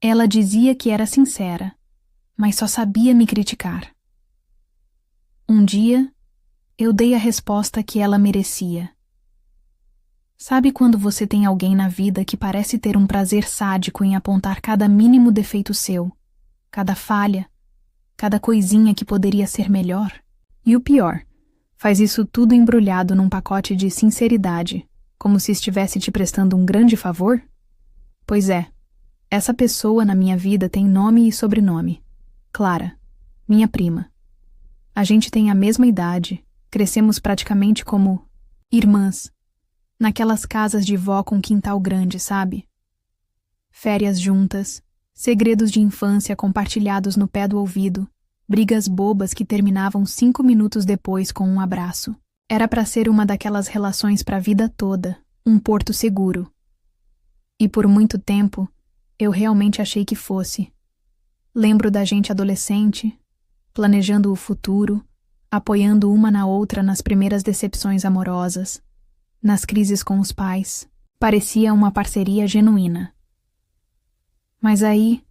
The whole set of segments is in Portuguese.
Ela dizia que era sincera, mas só sabia me criticar. Um dia, eu dei a resposta que ela merecia. Sabe quando você tem alguém na vida que parece ter um prazer sádico em apontar cada mínimo defeito seu, cada falha, cada coisinha que poderia ser melhor? E o pior, faz isso tudo embrulhado num pacote de sinceridade, como se estivesse te prestando um grande favor? Pois é, essa pessoa na minha vida tem nome e sobrenome. Clara, minha prima. A gente tem a mesma idade, crescemos praticamente como irmãs, naquelas casas de vó com quintal grande, sabe? Férias juntas, segredos de infância compartilhados no pé do ouvido, brigas bobas que terminavam 5 minutos depois com um abraço. Era para ser uma daquelas relações para a vida toda, um porto seguro. E por muito tempo, eu realmente achei que fosse. Lembro da gente adolescente, planejando o futuro, apoiando uma na outra nas primeiras decepções amorosas, nas crises com os pais. Parecia uma parceria genuína. Mas aí,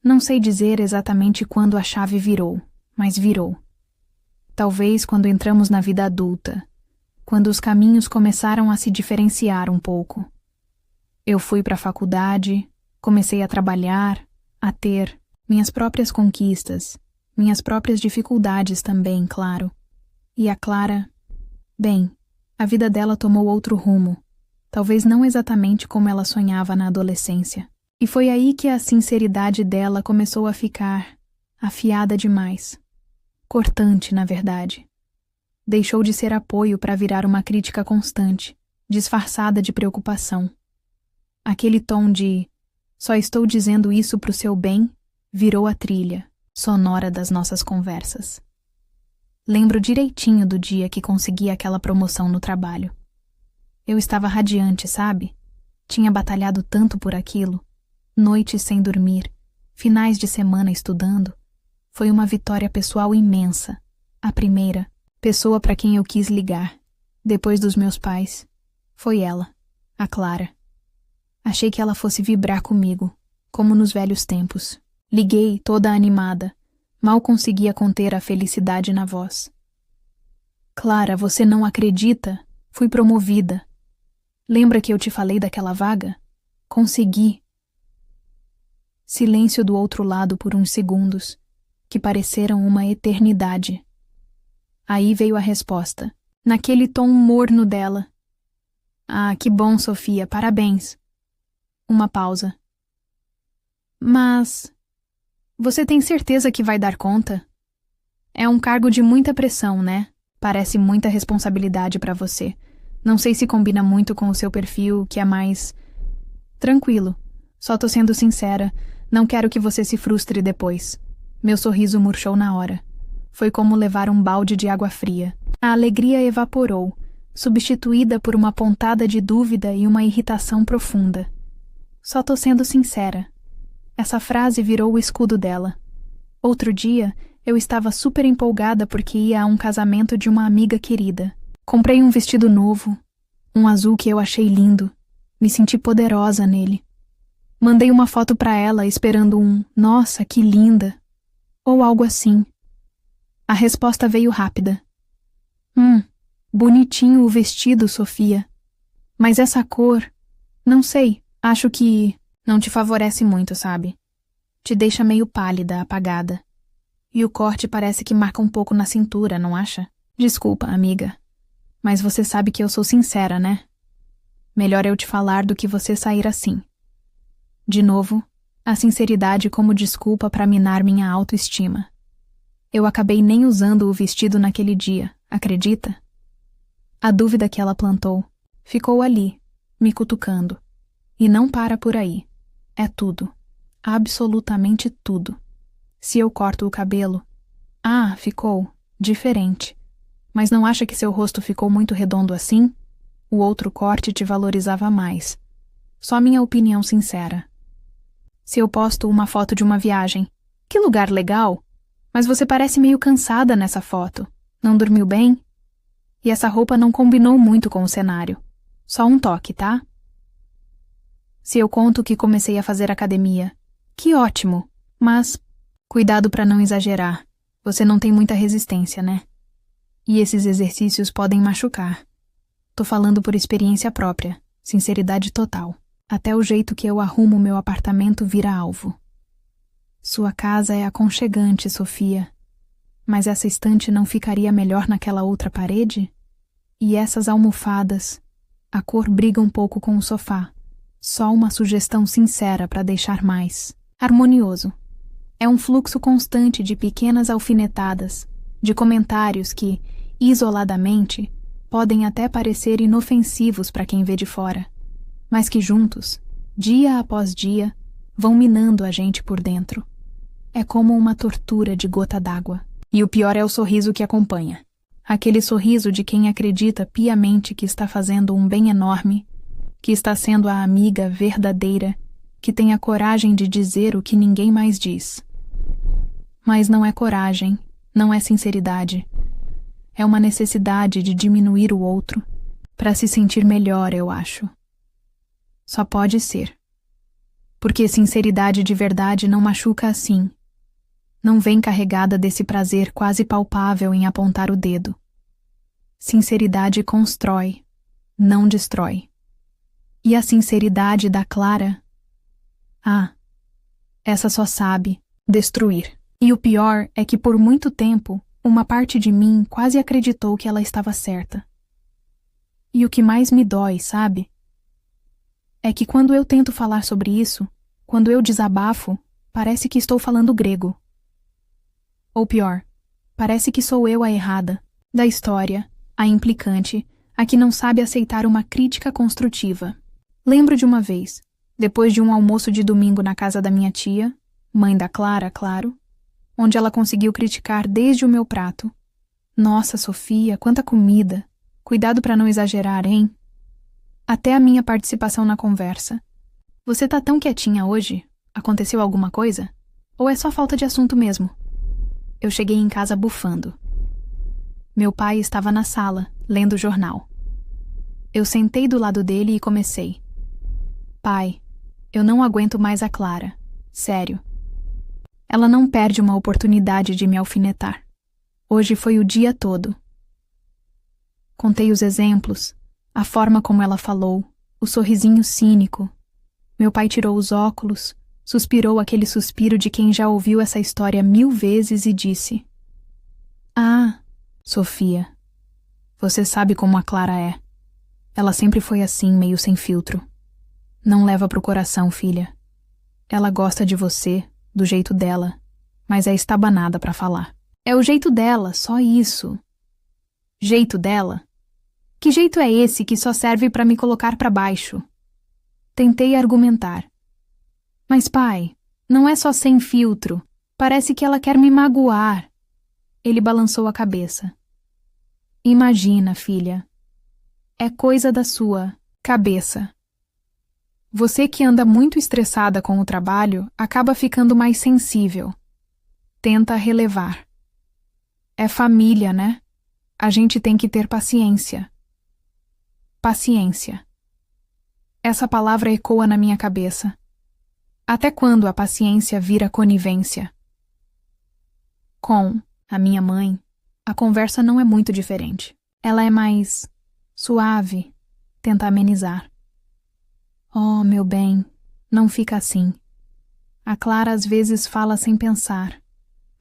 não sei dizer exatamente quando a chave virou, mas virou. Talvez quando entramos na vida adulta, quando os caminhos começaram a se diferenciar um pouco. Eu fui para a faculdade, comecei a trabalhar, a ter minhas próprias conquistas, minhas próprias dificuldades também, claro. E a Clara, bem, a vida dela tomou outro rumo, talvez não exatamente como ela sonhava na adolescência. E foi aí que a sinceridade dela começou a ficar afiada demais. Cortante, na verdade. Deixou de ser apoio para virar uma crítica constante, disfarçada de preocupação. Aquele tom de "só estou dizendo isso pro seu bem" virou a trilha sonora das nossas conversas. Lembro direitinho do dia que consegui aquela promoção no trabalho. Eu estava radiante, sabe? Tinha batalhado tanto por aquilo, noites sem dormir, finais de semana estudando. Foi uma vitória pessoal imensa. A primeira pessoa para quem eu quis ligar, depois dos meus pais, foi ela, a Clara. Achei que ela fosse vibrar comigo, como nos velhos tempos. Liguei toda animada. Mal conseguia conter a felicidade na voz. "Clara, você não acredita? Fui promovida. Lembra que eu te falei daquela vaga? Consegui." Silêncio do outro lado por uns segundos, que pareceram uma eternidade. Aí veio a resposta, naquele tom morno dela. "Ah, que bom, Sofia, parabéns." Uma pausa. "Mas você tem certeza que vai dar conta? É um cargo de muita pressão, né? Parece muita responsabilidade para você. Não sei se combina muito com o seu perfil, que é mais tranquilo. Só tô sendo sincera, não quero que você se frustre depois." Meu sorriso murchou na hora. Foi como levar um balde de água fria. A alegria evaporou, substituída por uma pontada de dúvida e uma irritação profunda. "Só tô sendo sincera." Essa frase virou o escudo dela. Outro dia, eu estava super empolgada porque ia a um casamento de uma amiga querida. Comprei um vestido novo, um azul que eu achei lindo. Me senti poderosa nele. Mandei uma foto para ela esperando um "nossa, que linda" ou algo assim. A resposta veio rápida. Bonitinho o vestido, Sofia. Mas essa cor, não sei, acho que não te favorece muito, sabe? Te deixa meio pálida, apagada. E o corte parece que marca um pouco na cintura, não acha? Desculpa, amiga. Mas você sabe que eu sou sincera, né? Melhor eu te falar do que você sair assim. De novo, a sinceridade como desculpa para minar minha autoestima. Eu acabei nem usando o vestido naquele dia, acredita? A dúvida que ela plantou ficou ali, me cutucando. E não para por aí. É tudo. Absolutamente tudo. Se eu corto o cabelo... ficou diferente. Mas não acha que seu rosto ficou muito redondo assim? O outro corte te valorizava mais. Só minha opinião sincera. Se eu posto uma foto de uma viagem, que lugar legal! Mas você parece meio cansada nessa foto. Não dormiu bem? E essa roupa não combinou muito com o cenário. Só um toque, tá? Se eu conto que comecei a fazer academia, Que ótimo! Mas, cuidado para não exagerar. Você não tem muita resistência, né? E esses exercícios podem machucar. Tô falando por experiência própria, sinceridade total. Até o jeito que eu arrumo meu apartamento vira alvo. Sua casa é aconchegante, Sofia. Mas essa estante não ficaria melhor naquela outra parede? E essas almofadas? A cor briga um pouco com o sofá. Só uma sugestão sincera para deixar mais harmonioso. É um fluxo constante de pequenas alfinetadas, de comentários que, isoladamente, podem até parecer inofensivos para quem vê de fora, mas que juntos, dia após dia, vão minando a gente por dentro. É como uma tortura de gota d'água. E o pior é o sorriso que acompanha. Aquele sorriso de quem acredita piamente que está fazendo um bem enorme, que está sendo a amiga verdadeira, que tem a coragem de dizer o que ninguém mais diz. Mas não é coragem, não é sinceridade. É uma necessidade de diminuir o outro para se sentir melhor, eu acho. Só pode ser. Porque sinceridade de verdade não machuca assim. Não vem carregada desse prazer quase palpável em apontar o dedo. Sinceridade constrói, não destrói. E a sinceridade da Clara? Ah, essa só sabe destruir. E o pior é que por muito tempo, uma parte de mim quase acreditou que ela estava certa. E o que mais me dói, sabe? É que quando eu tento falar sobre isso, quando eu desabafo, parece que estou falando grego. Ou pior, parece que sou eu a errada, da história, a implicante, a que não sabe aceitar uma crítica construtiva. Lembro de uma vez, depois de um almoço de domingo na casa da minha tia, mãe da Clara, claro, onde ela conseguiu criticar desde o meu prato. Nossa, Sofia, quanta comida! Cuidado para não exagerar, hein? Até a minha participação na conversa. Você tá tão quietinha hoje? Aconteceu alguma coisa? Ou é só falta de assunto mesmo? Eu cheguei em casa bufando. Meu pai estava na sala, lendo o jornal. Eu sentei do lado dele e comecei. Pai, eu não aguento mais a Clara. Sério. Ela não perde uma oportunidade de me alfinetar. Hoje foi o dia todo. Contei os exemplos, a forma como ela falou, o sorrisinho cínico. Meu pai tirou os óculos, suspirou aquele suspiro de quem já ouviu essa história 1000 vezes e disse: Ah, Sofia, você sabe como a Clara é. Ela sempre foi assim, meio sem filtro. Não leva pro coração, filha. Ela gosta de você, do jeito dela, mas é estabanada pra falar. É o jeito dela, só isso. Jeito dela? Que jeito é esse que só serve pra me colocar pra baixo? Tentei argumentar. Mas pai, não é só sem filtro. Parece que ela quer me magoar. Ele balançou a cabeça. Imagina, filha. É coisa da sua cabeça. Você que anda muito estressada com o trabalho, acaba ficando mais sensível. Tenta relevar. É família, né? A gente tem que ter paciência. Paciência. Essa palavra ecoa na minha cabeça. Até quando a paciência vira conivência? Com a minha mãe, a conversa não é muito diferente. Ela é mais suave, tenta amenizar. Oh, meu bem, não fica assim. A Clara às vezes fala sem pensar,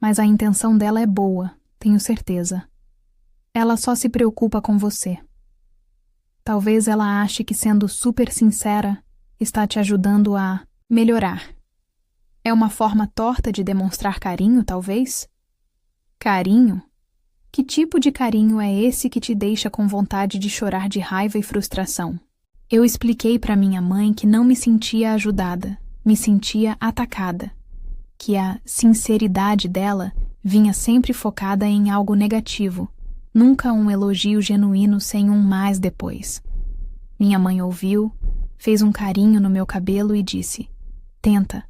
mas a intenção dela é boa, tenho certeza. Ela só se preocupa com você. Talvez ela ache que sendo super sincera está te ajudando a melhorar. É uma forma torta de demonstrar carinho, talvez? Carinho? Que tipo de carinho é esse que te deixa com vontade de chorar de raiva e frustração? Eu expliquei para minha mãe que não me sentia ajudada, me sentia atacada, que a sinceridade dela vinha sempre focada em algo negativo, nunca um elogio genuíno sem um mais depois. Minha mãe ouviu, fez um carinho no meu cabelo e disse: Tenta.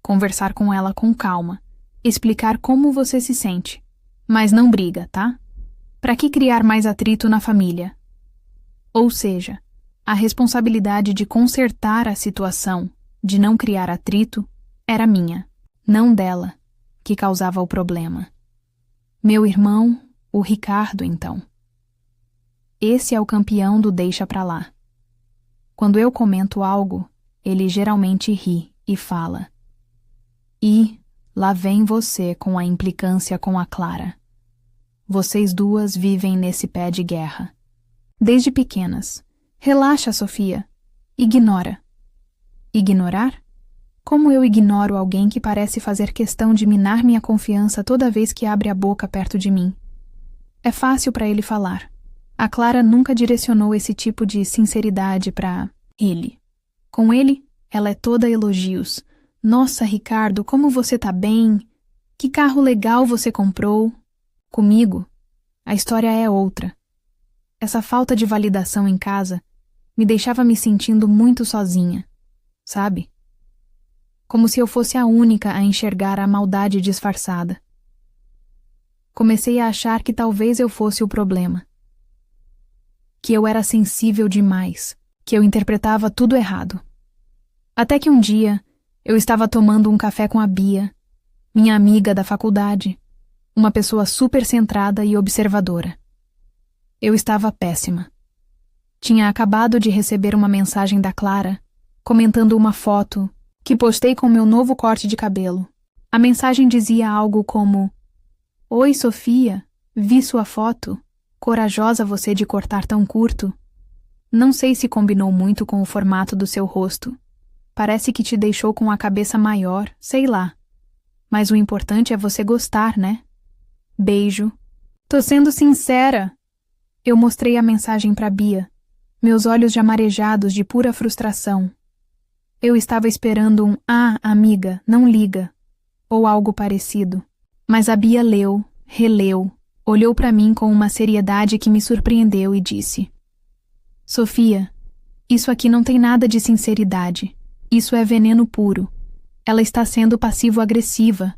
Conversar com ela com calma, explicar como você se sente, mas não briga, tá? Pra que criar mais atrito na família? Ou seja, a responsabilidade de consertar a situação, de não criar atrito, Era minha, não dela, que causava o problema. Meu irmão, o Ricardo, então. Esse é o campeão do deixa pra lá. Quando eu comento algo, ele geralmente ri e fala: "E lá vem você com a implicância com a Clara. Vocês duas vivem nesse pé de guerra. Desde pequenas. Relaxa, Sofia. Ignora." Ignorar? Como eu ignoro alguém que parece fazer questão de minar minha confiança toda vez que abre a boca perto de mim? É fácil para ele falar. A Clara nunca direcionou esse tipo de sinceridade para ele. Com ele, ela é toda elogios. "Nossa, Ricardo, como você tá bem? Que carro legal você comprou?" Comigo, a história é outra. Essa falta de validação em casa me deixava me sentindo muito sozinha, sabe? Como se eu fosse a única a enxergar a maldade disfarçada. Comecei a achar que talvez eu fosse o problema. Que eu era sensível demais, que eu interpretava tudo errado. Até que um dia, eu estava tomando um café com a Bia, minha amiga da faculdade, uma pessoa super centrada e observadora. Eu estava péssima. Tinha acabado de receber uma mensagem da Clara, comentando uma foto que postei com meu novo corte de cabelo. A mensagem dizia algo como: "Oi, Sofia, vi sua foto. Corajosa você de cortar tão curto. Não sei se combinou muito com o formato do seu rosto. Parece que te deixou com a cabeça maior, sei lá. Mas o importante é você gostar, né? Beijo." "Tô sendo sincera." Eu mostrei a mensagem para Bia, meus olhos já marejados de pura frustração. Eu estava esperando um "Ah, amiga, não liga" ou algo parecido. Mas a Bia leu, releu, olhou para mim com uma seriedade que me surpreendeu e disse: "Sofia, isso aqui não tem nada de sinceridade. Isso é veneno puro. Ela está sendo passivo-agressiva.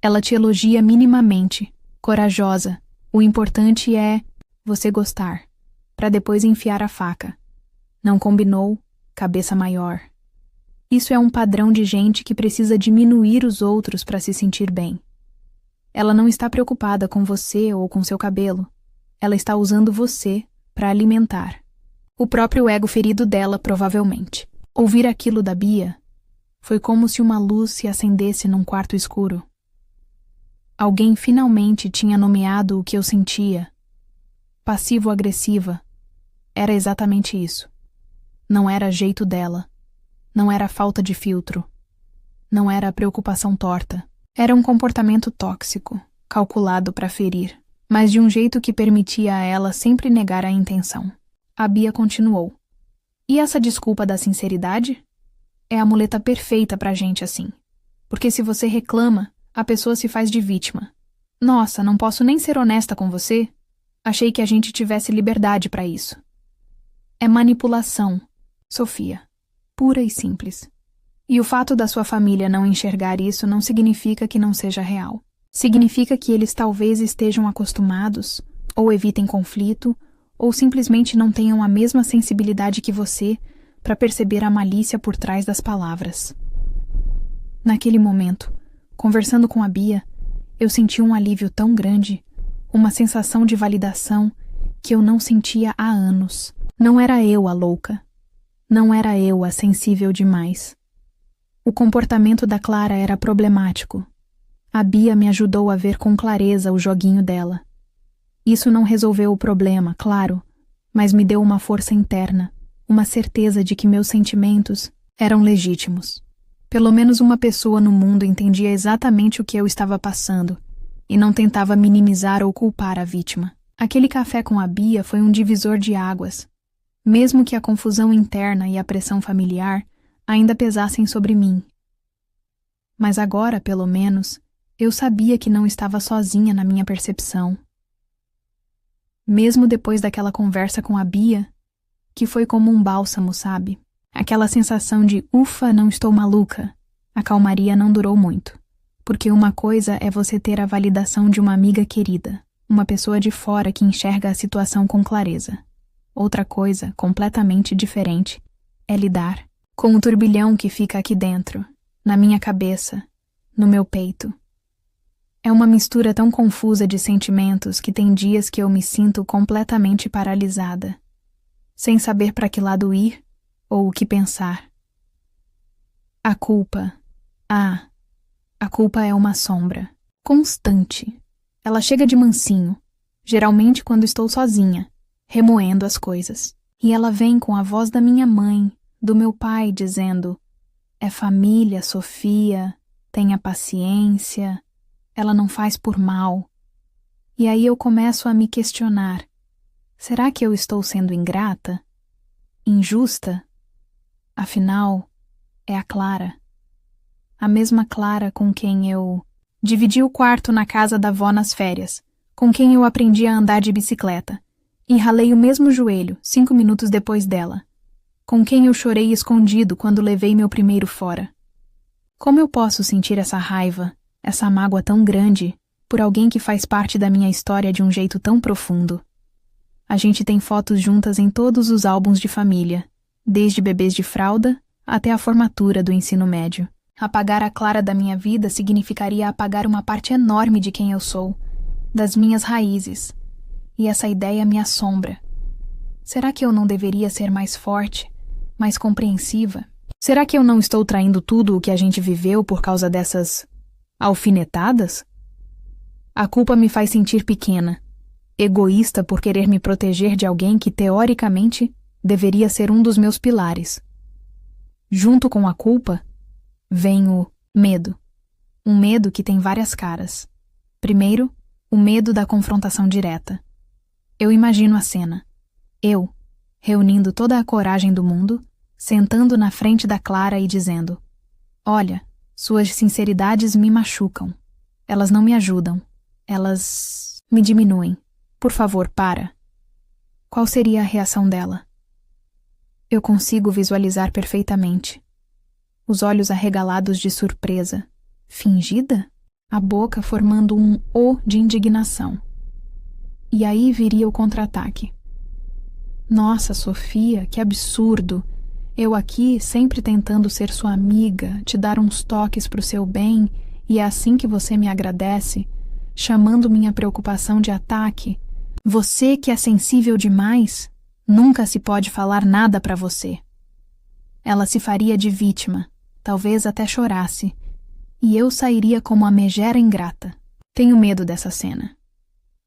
Ela te elogia minimamente, corajosa. O importante é você gostar, para depois enfiar a faca. Não combinou? Cabeça maior." Isso é um padrão de gente que precisa diminuir os outros para se sentir bem. Ela não está preocupada com você ou com seu cabelo. Ela está usando você para alimentar o próprio ego ferido dela, provavelmente. Ouvir aquilo da Bia foi como se uma luz se acendesse num quarto escuro. Alguém finalmente tinha nomeado o que eu sentia. Passivo-agressiva. Era exatamente isso. Não era jeito dela. Não era falta de filtro. Não era preocupação torta. Era um comportamento tóxico, calculado para ferir, mas de um jeito que permitia a ela sempre negar a intenção. A Bia continuou: "E essa desculpa da sinceridade? É a muleta perfeita pra gente assim. Porque se você reclama, a pessoa se faz de vítima. Nossa, não posso nem ser honesta com você? Achei que a gente tivesse liberdade para isso." É manipulação, Sofia. Pura e simples. E o fato da sua família não enxergar isso não significa que não seja real. Significa que eles talvez estejam acostumados, ou evitem conflito, ou simplesmente não tenham a mesma sensibilidade que você para perceber a malícia por trás das palavras. Naquele momento, conversando com a Bia, eu senti um alívio tão grande, uma sensação de validação que eu não sentia há anos. Não era eu a louca. Não era eu a sensível demais. O comportamento da Clara era problemático. A Bia me ajudou a ver com clareza o joguinho dela. Isso não resolveu o problema, claro, mas me deu uma força interna, uma certeza de que meus sentimentos eram legítimos. Pelo menos uma pessoa no mundo entendia exatamente o que eu estava passando e não tentava minimizar ou culpar a vítima. Aquele café com a Bia foi um divisor de águas. Mesmo que a confusão interna e a pressão familiar ainda pesassem sobre mim. Mas agora, pelo menos, eu sabia que não estava sozinha na minha percepção. Mesmo depois daquela conversa com a Bia, que foi como um bálsamo, sabe? Aquela sensação de ufa, não estou maluca. A calmaria não durou muito. Porque uma coisa é você ter a validação de uma amiga querida, uma pessoa de fora que enxerga a situação com clareza. Outra coisa, completamente diferente, é lidar com o turbilhão que fica aqui dentro, na minha cabeça, no meu peito. É uma mistura tão confusa de sentimentos que tem dias que eu me sinto completamente paralisada, sem saber para que lado ir ou o que pensar. A culpa. A culpa é uma sombra, constante. Ela chega de mansinho, geralmente quando estou sozinha, remoendo as coisas. E ela vem com a voz da minha mãe, do meu pai, dizendo: é família, Sofia, tenha paciência, ela não faz por mal. E aí eu começo a me questionar: será que eu estou sendo ingrata? Injusta? Afinal, é a Clara. A mesma Clara com quem eu dividi o quarto na casa da avó nas férias, com quem eu aprendi a andar de bicicleta, e ralei o mesmo joelho 5 minutos depois dela, com quem eu chorei escondido quando levei meu primeiro fora. Como eu posso sentir essa raiva, essa mágoa tão grande, por alguém que faz parte da minha história de um jeito tão profundo? A gente tem fotos juntas em todos os álbuns de família, desde bebês de fralda até a formatura do ensino médio. Apagar a Clara da minha vida significaria apagar uma parte enorme de quem eu sou, das minhas raízes. E essa ideia me assombra. Será que eu não deveria ser mais forte, mais compreensiva? Será que eu não estou traindo tudo o que a gente viveu por causa dessas alfinetadas? A culpa me faz sentir pequena, egoísta por querer me proteger de alguém que, teoricamente, deveria ser um dos meus pilares. Junto com a culpa, vem o medo. Um medo que tem várias caras. Primeiro, o medo da confrontação direta. Eu imagino a cena. Eu, reunindo toda a coragem do mundo, sentando na frente da Clara e dizendo: olha, suas sinceridades me machucam. Elas não me ajudam. Elas me diminuem. Por favor, para. Qual seria a reação dela? Eu consigo visualizar perfeitamente. Os olhos arregalados de surpresa. Fingida? A boca formando um O de indignação. E aí viria o contra-ataque. Nossa, Sofia, que absurdo! Eu aqui sempre tentando ser sua amiga, te dar uns toques pro seu bem, e é assim que você me agradece, chamando minha preocupação de ataque. Você que é sensível demais, nunca se pode falar nada pra você. Ela se faria de vítima, talvez até chorasse, e eu sairia como a megera ingrata. Tenho medo dessa cena.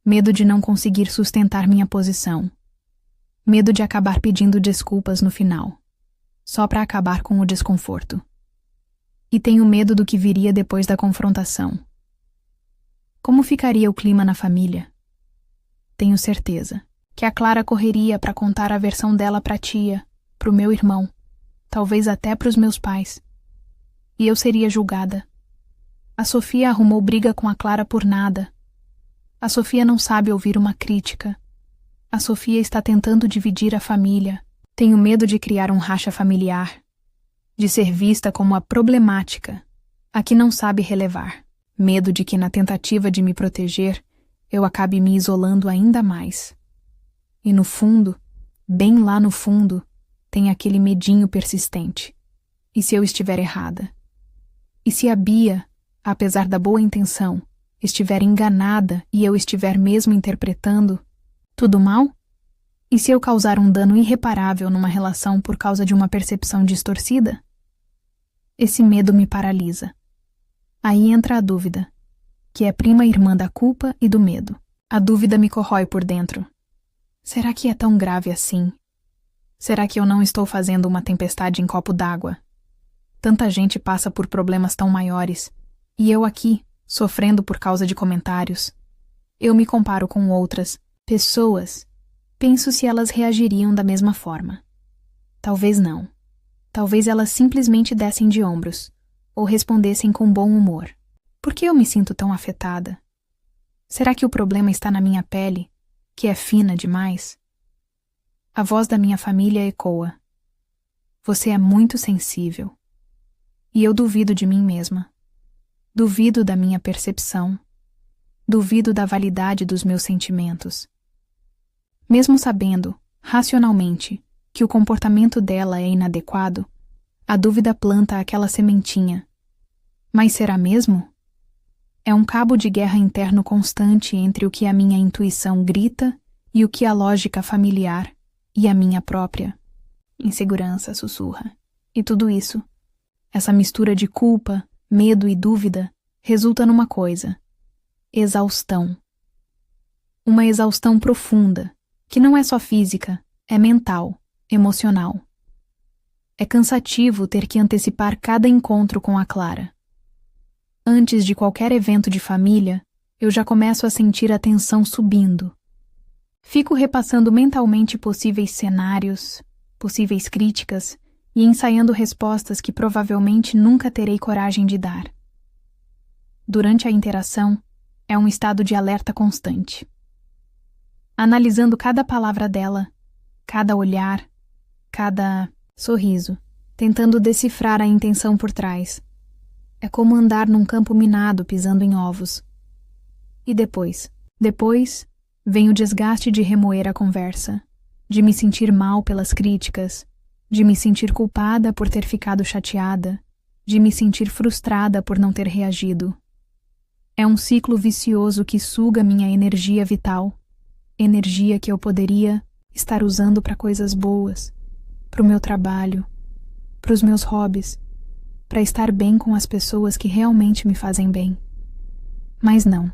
Medo de não conseguir sustentar minha posição. Medo de acabar pedindo desculpas no final, só para acabar com o desconforto. E tenho medo do que viria depois da confrontação. Como ficaria o clima na família? Tenho certeza que a Clara correria para contar a versão dela para a tia, para o meu irmão, talvez até para os meus pais. E eu seria julgada. A Sofia arrumou briga com a Clara por nada. A Sofia não sabe ouvir uma crítica. A Sofia está tentando dividir a família. Tenho medo de criar um racha familiar, de ser vista como a problemática, a que não sabe relevar. Medo de que, na tentativa de me proteger, eu acabe me isolando ainda mais. E no fundo, bem lá no fundo, tem aquele medinho persistente. E se eu estiver errada? E se a Bia, apesar da boa intenção, estiver enganada e eu estiver mesmo interpretando tudo mal? E se eu causar um dano irreparável numa relação por causa de uma percepção distorcida? Esse medo me paralisa. Aí entra a dúvida, que é prima irmã da culpa e do medo. A dúvida me corrói por dentro. Será que é tão grave assim? Será que eu não estou fazendo uma tempestade em copo d'água? Tanta gente passa por problemas tão maiores, e eu aqui, sofrendo por causa de comentários. Eu me comparo com outras pessoas. Penso se elas reagiriam da mesma forma. Talvez não. Talvez elas simplesmente dessem de ombros, ou respondessem com bom humor. Por que eu me sinto tão afetada? Será que o problema está na minha pele, que é fina demais? A voz da minha família ecoa. Você é muito sensível. E eu duvido de mim mesma. Duvido da minha percepção. Duvido da validade dos meus sentimentos. Mesmo sabendo, racionalmente, que o comportamento dela é inadequado, a dúvida planta aquela sementinha, Mas será mesmo? É um cabo de guerra interno constante entre o que a minha intuição grita e o que a lógica familiar e a minha própria insegurança sussurra. E tudo isso, essa mistura de culpa, medo e dúvida, resulta numa coisa: exaustão. Uma exaustão profunda, que não é só física, é mental, emocional. É cansativo ter que antecipar cada encontro com a Clara. Antes de qualquer evento de família, eu já começo a sentir a tensão subindo. Fico repassando mentalmente possíveis cenários, possíveis críticas e ensaiando respostas que provavelmente nunca terei coragem de dar. Durante a interação, é um estado de alerta constante. Analisando cada palavra dela, cada olhar, cada sorriso, tentando decifrar a intenção por trás. É como andar num campo minado pisando em ovos. E depois vem o desgaste de remoer a conversa, de me sentir mal pelas críticas, de me sentir culpada por ter ficado chateada, de me sentir frustrada por não ter reagido. É um ciclo vicioso que suga minha energia vital, energia que eu poderia estar usando para coisas boas, para o meu trabalho, para os meus hobbies, para estar bem com as pessoas que realmente me fazem bem. Mas não.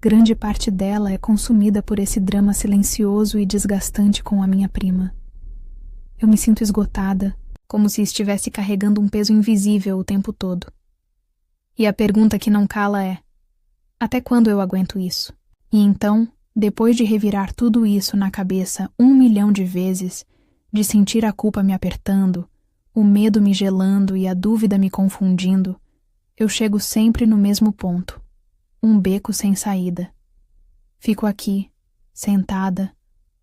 Grande parte dela é consumida por esse drama silencioso e desgastante com a minha prima. Eu me sinto esgotada, como se estivesse carregando um peso invisível o tempo todo. E a pergunta que não cala é: até quando eu aguento isso? E então, depois de revirar tudo isso na cabeça 1 milhão de vezes, de sentir a culpa me apertando, o medo me gelando e a dúvida me confundindo, eu chego sempre no mesmo ponto. Um beco sem saída. Fico aqui, sentada,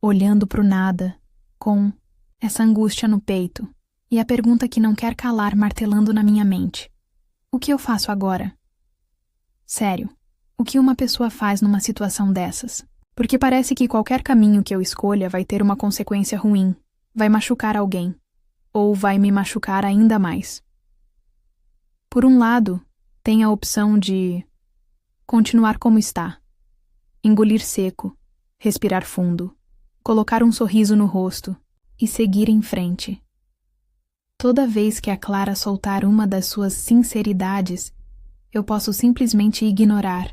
olhando pro nada, com essa angústia no peito e a pergunta que não quer calar martelando na minha mente. O que eu faço agora? Sério, o que uma pessoa faz numa situação dessas? Porque parece que qualquer caminho que eu escolha vai ter uma consequência ruim, vai machucar alguém, ou vai me machucar ainda mais. Por um lado, tem a opção de continuar como está, engolir seco, respirar fundo, colocar um sorriso no rosto e seguir em frente. Toda vez que a Clara soltar uma das suas sinceridades, eu posso simplesmente ignorar,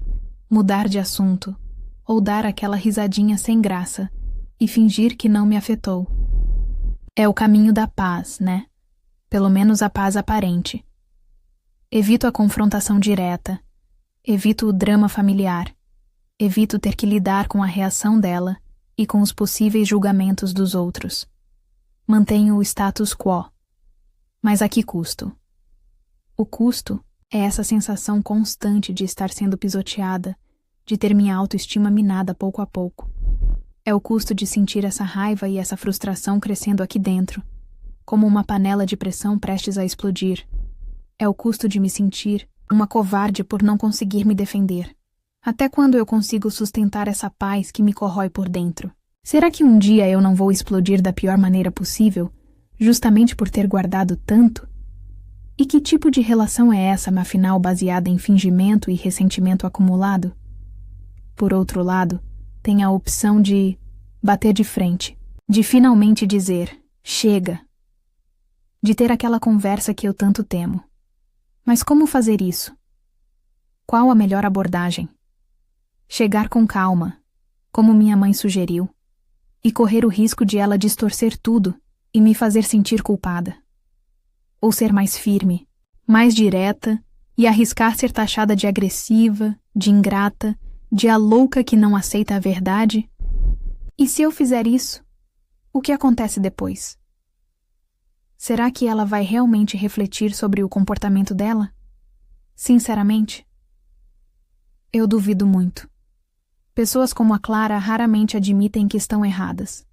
mudar de assunto, ou dar aquela risadinha sem graça e fingir que não me afetou. É o caminho da paz, né? Pelo menos a paz aparente. Evito a confrontação direta, evito o drama familiar, evito ter que lidar com a reação dela e com os possíveis julgamentos dos outros. Mantenho o status quo. Mas a que custo? O custo é essa sensação constante de estar sendo pisoteada, de ter minha autoestima minada pouco a pouco. É o custo de sentir essa raiva e essa frustração crescendo aqui dentro, como uma panela de pressão prestes a explodir. É o custo de me sentir uma covarde por não conseguir me defender. Até quando eu consigo sustentar essa paz que me corrói por dentro? Será que um dia eu não vou explodir da pior maneira possível, justamente por ter guardado tanto? E que tipo de relação é essa, afinal, baseada em fingimento e ressentimento acumulado? Por outro lado, tem a opção de bater de frente, de finalmente dizer, chega, de ter aquela conversa que eu tanto temo. Mas como fazer isso? Qual a melhor abordagem? Chegar com calma, como minha mãe sugeriu, e correr o risco de ela distorcer tudo e me fazer sentir culpada. Ou ser mais firme, mais direta e arriscar ser taxada de agressiva, de ingrata, de a louca que não aceita a verdade? E se eu fizer isso, o que acontece depois? Será que ela vai realmente refletir sobre o comportamento dela? Sinceramente, eu duvido muito. Pessoas como a Clara raramente admitem que estão erradas,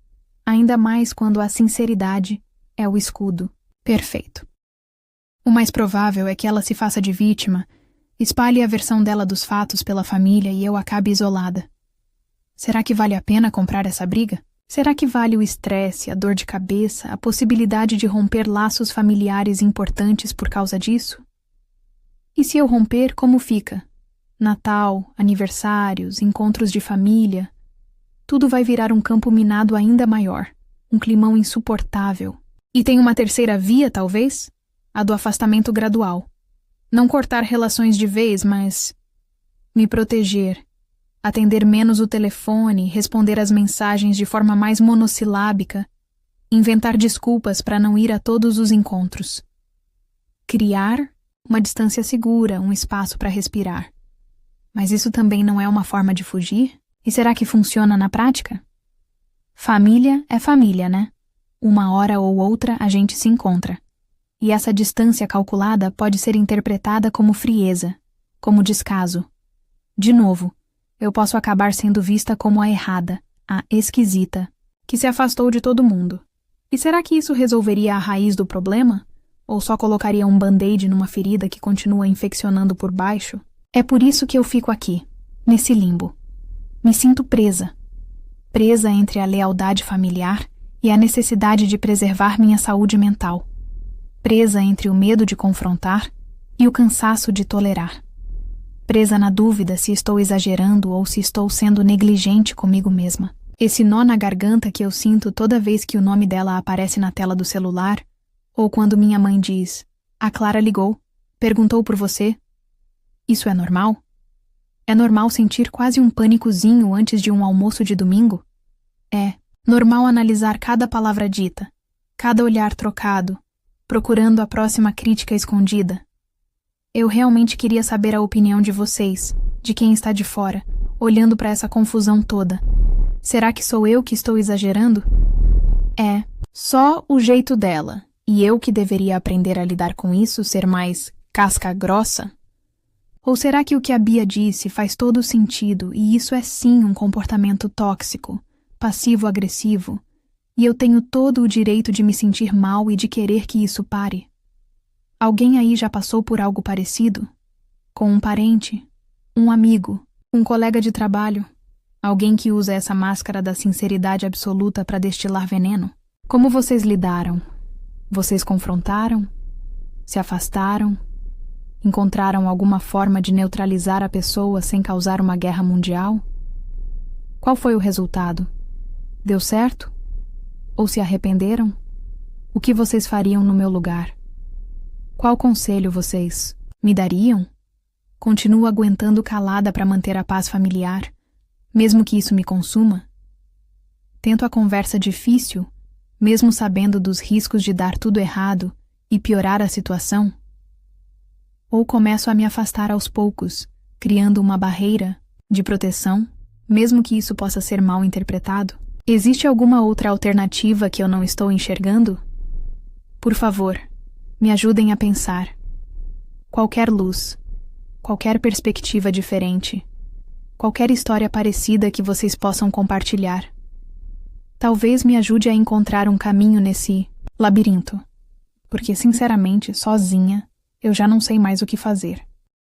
ainda mais quando a sinceridade é o escudo perfeito. O mais provável é que ela se faça de vítima, espalhe a versão dela dos fatos pela família e eu acabe isolada. Será que vale a pena comprar essa briga? Será que vale o estresse, a dor de cabeça, a possibilidade de romper laços familiares importantes por causa disso? E se eu romper, como fica? Natal, aniversários, encontros de família. Tudo vai virar um campo minado ainda maior, um climão insuportável. E tem uma terceira via, talvez? A do afastamento gradual. Não cortar relações de vez, mas me proteger, atender menos o telefone, responder às mensagens de forma mais monossilábica, inventar desculpas para não ir a todos os encontros. Criar uma distância segura, um espaço para respirar. Mas isso também não é uma forma de fugir? E será que funciona na prática? Família é família, né? Uma hora ou outra a gente se encontra. E essa distância calculada pode ser interpretada como frieza, como descaso. De novo, eu posso acabar sendo vista como a errada, a esquisita, que se afastou de todo mundo. E será que isso resolveria a raiz do problema? Ou só colocaria um band-aid numa ferida que continua infeccionando por baixo? É por isso que eu fico aqui, nesse limbo. Me sinto presa. Presa entre a lealdade familiar e a necessidade de preservar minha saúde mental. Presa entre o medo de confrontar e o cansaço de tolerar. Presa na dúvida se estou exagerando ou se estou sendo negligente comigo mesma. Esse nó na garganta que eu sinto toda vez que o nome dela aparece na tela do celular, ou quando minha mãe diz: "A Clara ligou, perguntou por você." Isso é normal? É normal sentir quase um pânicozinho antes de um almoço de domingo? É normal analisar cada palavra dita, cada olhar trocado, procurando a próxima crítica escondida. Eu realmente queria saber a opinião de vocês, de quem está de fora, olhando para essa confusão toda. Será que sou eu que estou exagerando? É só o jeito dela, e eu que deveria aprender a lidar com isso, ser mais casca grossa? Ou será que o que a Bia disse faz todo sentido e isso é sim um comportamento tóxico, passivo-agressivo, e eu tenho todo o direito de me sentir mal e de querer que isso pare? Alguém aí já passou por algo parecido? Com um parente, um amigo, um colega de trabalho? Alguém que usa essa máscara da sinceridade absoluta para destilar veneno? Como vocês lidaram? Vocês confrontaram? Se afastaram? Encontraram alguma forma de neutralizar a pessoa sem causar uma guerra mundial? Qual foi o resultado? Deu certo? Ou se arrependeram? O que vocês fariam no meu lugar? Qual conselho vocês me dariam? Continuo aguentando calada para manter a paz familiar, mesmo que isso me consuma? Tento a conversa difícil, mesmo sabendo dos riscos de dar tudo errado e piorar a situação? Ou começo a me afastar aos poucos, criando uma barreira de proteção, mesmo que isso possa ser mal interpretado? Existe alguma outra alternativa que eu não estou enxergando? Por favor, me ajudem a pensar. Qualquer luz, qualquer perspectiva diferente, qualquer história parecida que vocês possam compartilhar. Talvez me ajude a encontrar um caminho nesse labirinto, porque, sinceramente, sozinha, eu já não sei mais o que fazer.